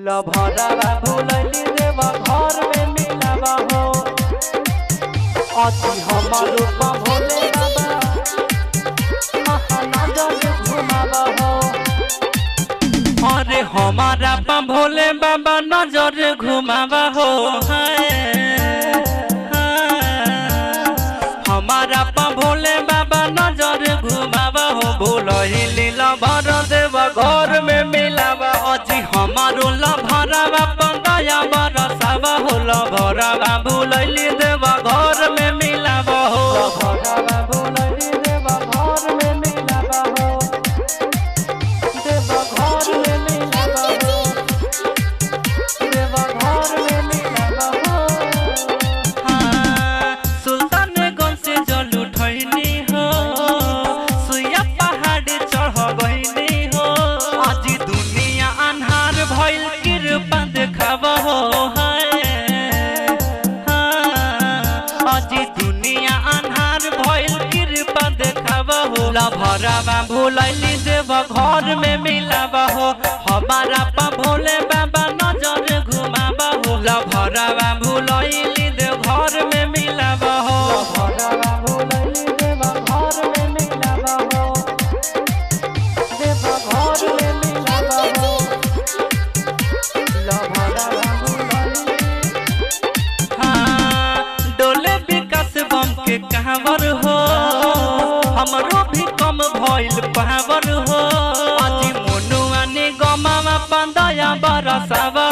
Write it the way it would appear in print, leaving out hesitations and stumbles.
लभरावा भूलैली देवा घर में मिलावा हो अति हमारो पा भोले बाबा नजर घुमावा हो। अरे हमारा पा भोले बाबा नजर घुमावा हो हमारा पा भोले बाबा नजर घुमावा हो भूलैली लभर देवा घर में मिलावा अजी हमारो लभरावा पंगया बरसावा हो लभरावा भूलैली देवा घर में मिलावा हो लभरावा भूलैली देवा घर में मिलावा हो देवा घर में मिलावा हो देवा घर में मिलावा हो। हाँ सुल्तानगंज से जल उठैनी हो सुइया पहाड़ चढ़ गइनी हो अजी दुनिया अन्हार भइल कृपा देखावा हो अजी दुनिया अन्हार भइल कृपा देखावा हो लभरावा भूलैली देवा घर में मिलावा हो हमारा पा भोले बाबा नजर घुमावा हो लभरावा भूलैली देवा घर में मिलावा हो लभरावा भूलैली देवा घर में मिलावा हो देवा घर में मिलावा हो लभरावा भूलैली। हाँ डोले विकास बम के कहवर हो हमरो भी कम भइल पावर हो अजी मनुआ ने गमावा पंदया बरसावा